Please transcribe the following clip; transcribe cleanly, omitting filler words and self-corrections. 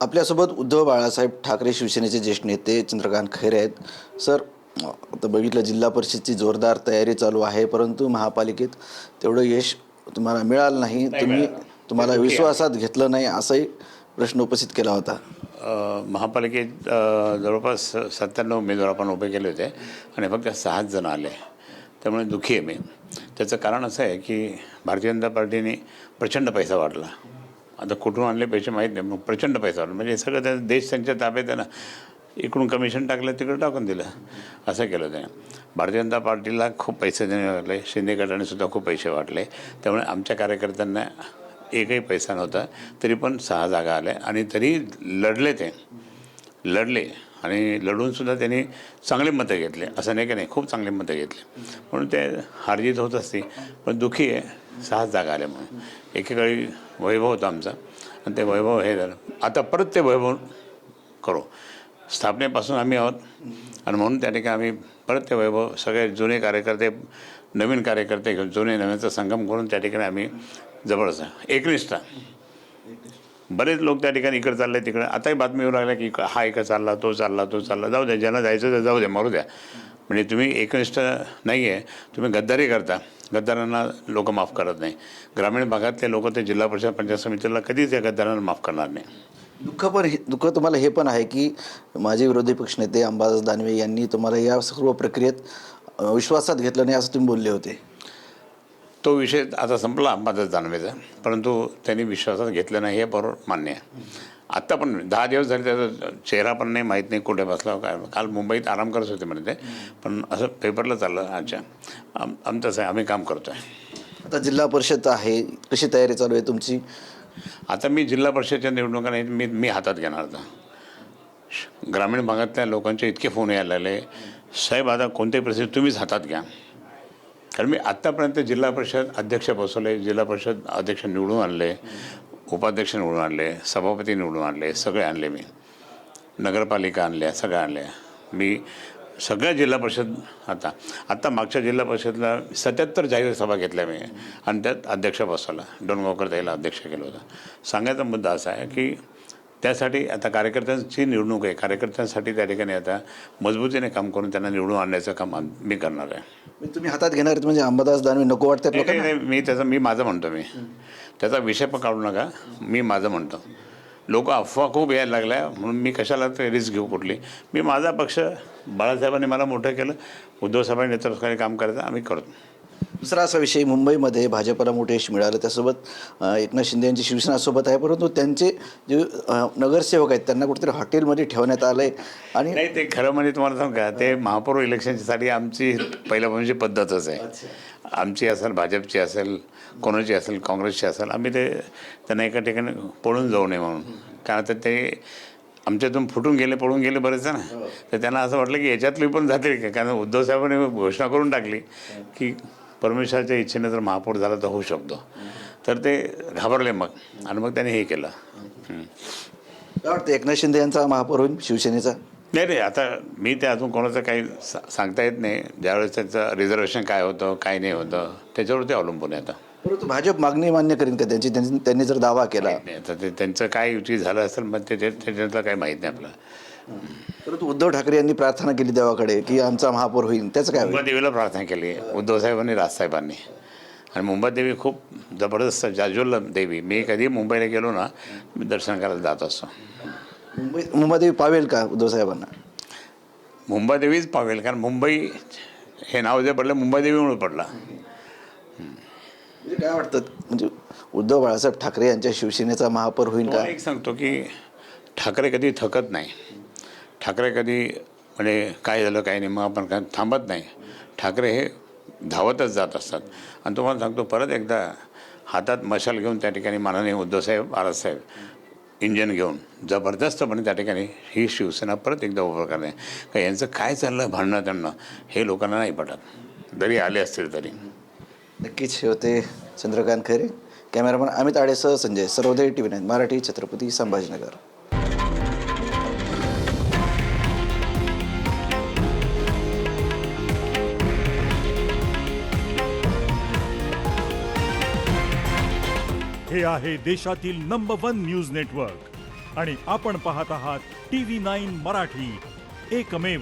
आपल्यासोबत उद्धव बाळासाहेब ठाकरे शिवसेनेचे ज्येष्ठ नेते चंद्रकांत खैरे आहेत. सर, आता बघितलं जिल्हा परिषदची जोरदार तयारी चालू आहे, परंतु महापालिकेत तेवढं यश तुम्हाला मिळालं नाही. तुम्हाला विश्वासात घेतलं नाही असाही प्रश्न उपस्थित केला होता. महापालिकेत जवळपास 97 उमेदवार आपण उभे केले होते आणि फक्त 6 जण आले. त्यामुळे दुःखी आहे मी. त्याचं कारण असं आहे की भारतीय जनता पार्टीने प्रचंड पैसा वाढला. आता कुठून आणले पैसे माहीत नाही, मग प्रचंड पैसा वाढला. म्हणजे सगळं त्या देश त्यांच्या ताब्यात आहे ना. इकडून कमिशन टाकलं, तिकडे टाकून दिलं, असं केलं त्याने. भारतीय जनता पार्टीला खूप पैसे देणे लागले. शिंदे गटाने सुद्धा खूप पैसे वाटले. त्यामुळे आमच्या कार्यकर्त्यांना एकही पैसा नव्हता, तरी पण 6 जागा आल्या आणि तरी लढले आणि लढूनसुद्धा त्यांनी चांगले मतं घेतले. असं नाही की नाही, खूप चांगले मतं घेतले. म्हणून ते हारजीत होत असते. पण दुःखी आहे 6 जागा आल्या म्हणून. एकेकाळी वैभव होता आमचा आणि ते वैभव हे झालं. आता परत ते वैभव करू. स्थापनेपासून आम्ही आहोत आणि म्हणून त्या ठिकाणी आम्ही परत ते वैभव, सगळे जुने कार्यकर्ते, नवीन कार्यकर्ते घेऊन जुने नव्याचा संगम करून त्या ठिकाणी आम्ही जबरदस्त एकनिष्ठा. बरेच लोक त्या ठिकाणी इकडे चालले तिकडे. आताही बातमी येऊ लागल्या की हा इकडे चालला, तो चालला. जाऊ द्या, ज्यांना जायचं तर जाऊ द्या, मारू द्या. म्हणजे तुम्ही एकनिष्ठ नाही आहे, तुम्ही गद्दारी करता. गद्दारांना लोक माफ करत नाही. ग्रामीण भागातले लोक ते जिल्हा परिषद पंचायत समितीला कधीच या गद्दारांना माफ करणार नाही. दुःख तुम्हाला हे पण आहे की माजी विरोधी पक्षनेते अंबादास दानवे यांनी तुम्हाला या सर्व प्रक्रियेत विश्वासात घेतलं नाही असं तुम्ही बोलले होते. तो विषय आता संपला अंबादास दानवेचा, परंतु त्यांनी विश्वासात घेतलं नाही हे बरोबर मान्य आहे. आत्ता पण 10 दिवस झाले त्याचा चेहरा पण नाही, माहीत नाही कुठे बसला काय. काल मुंबईत आराम करत होते म्हणते, पण असं पेपरला चाललं. अच्छा, आमचंच आहे, आम्ही काम करतो आहे. आता जिल्हा परिषद आहे, कशी तयारी चालू आहे तुमची? आता मी जिल्हा परिषदेच्या निवडणुका नाही, मी हातात घेणार होता. ग्रामीण भागातल्या लोकांचे इतके फोन यायला लागले, साहेब आता कोणत्याही परिस्थितीत तुम्हीच हातात घ्या. कारण मी आत्तापर्यंत जिल्हा परिषद अध्यक्ष बसवले, जिल्हा परिषद अध्यक्ष निवडून आणले, उपाध्यक्ष निवडून आणले, सभापती निवडून आणले, सगळे आणले. मी नगरपालिका आणल्या, सगळ्या आणल्या. मी सगळ्या जिल्हा परिषद आत्ता मागच्या जिल्हा परिषदला 77 जाहीर सभा घेतल्या मी आणि त्यात अध्यक्ष बसवला. डोणगावकर त्याला अध्यक्ष केलं होतं. सांगायचा मुद्दा असा आहे की त्यासाठी आता कार्यकर्त्यांची निवडणूक आहे. कार्यकर्त्यांसाठी त्या ठिकाणी आता मजबूतीने काम करून त्यांना निवडून आणण्याचं काम मी करणार आहे. तुम्ही हातात घेणार म्हणजे अंबादास दानवे नको वाटतात नाही, मी माझं म्हणतो. मी त्याचा विषय पण काढू नका. मी माझं म्हणतो. लोक अफवा खूप यायला लागल्या म्हणून मी कशाला ते रिस्क घेऊ कुठली. मी माझा पक्ष, बाळासाहेबांनी मला मोठं केलं, उद्धव साहेबांनी नेतृत्वाखाली काम करायचं आम्ही करतो. दुसरा असा विषय, मुंबईमध्ये भाजपला मोठे यश मिळालं, त्यासोबत एकनाथ शिंदे यांची शिवसेनासोबत आहे, परंतु त्यांचे जे नगरसेवक आहेत त्यांना कुठेतरी हॉटेलमध्ये ठेवण्यात आलं आहे. आणि नाही, ते खरं म्हणजे तुम्हाला सांगू का, ते महापौर इलेक्शनसाठी आमची पहिल्यापासूनची पद्धतच आहे. आमची असेल, भाजपची असेल, कोणाची असेल, काँग्रेसची असेल, आम्ही ते त्यांना एका ठिकाणी पळून जाऊ नये म्हणून. कारण तर ते आमच्यातून पळून गेले बरेच ना. तर त्यांना असं वाटलं की याच्यातली पण जातील का. कारण उद्धव साहेबांनी घोषणा करून टाकली की परमेश्वराच्या इच्छेने जर महापौर झाला तर होऊ शकतो. तर ते घाबरले मग आणि मग त्यांनी हे केलं. काय वाटतं, एकनाथ शिंदे यांचा महापौर होईल शिवसेनेचा? नाही, आता मी ते अजून कोणाचं काही सांगता येत नाही. ज्यावेळेस त्याचं रिझर्वेशन काय होतं, काय नाही होतं, त्याच्यावर ते अवलंबून आहे. आता परंतु भाजप मागणी मान्य करेन का त्यांनी जर दावा केला? नाही, आता ते त्यांचं काय युती झालं असेल मग त्याच्यातलं काही माहीत नाही आपल्याला. परंतु उद्धव ठाकरे यांनी प्रार्थना केली देवाकडे की आमचा महापौर होईल, त्याचं काय? मुंबादेवीला प्रार्थना केली उद्धव साहेबांनी, राजसाहेबांनी. आणि मुंबादेवी खूप जबरदस्त जाज्वल्य देवी. मी कधी मुंबईला गेलो ना, मी दर्शन करायला जात असतो. मुंबादेवी पावेल का उद्धव साहेबांना? मुंबादेवीच पावेल, कारण मुंबई हे नाव जे पडलं मुंबादेवीमुळे पडलं. म्हणजे काय वाटतं, म्हणजे उद्धव बाळासाहेब ठाकरे यांच्या शिवसेनेचा महापौर होईल का? एक सांगतो की ठाकरे कधी थकत नाही. ठाकरे कधी म्हणजे काय झालं काय नाही मग आपण काय थांबत नाही. ठाकरे हे धावतच जात असतात. आणि तुम्हाला सांगतो परत एकदा हातात मशाल घेऊन त्या ठिकाणी माननीय उद्धवसाहेब, बाळासाहेब इंजन घेऊन जबरदस्तपणे त्या ठिकाणी ही शिवसेना परत एकदा उभं करणे. का यांचं काय चाललं भांडणं त्यांना हे लोकांना नाही पटत, जरी आले असतील तरी. नक्कीच हे होते चंद्रकांत खैरे. कॅमेरामन अमित आडेसह संजय सर्वोदय TV9 मराठी, छत्रपती संभाजीनगर. हे आहे देशातील नंबर 1 न्यूज नेटवर्क आणि आपण पाहत आहात TV9 मराठी, एकमेव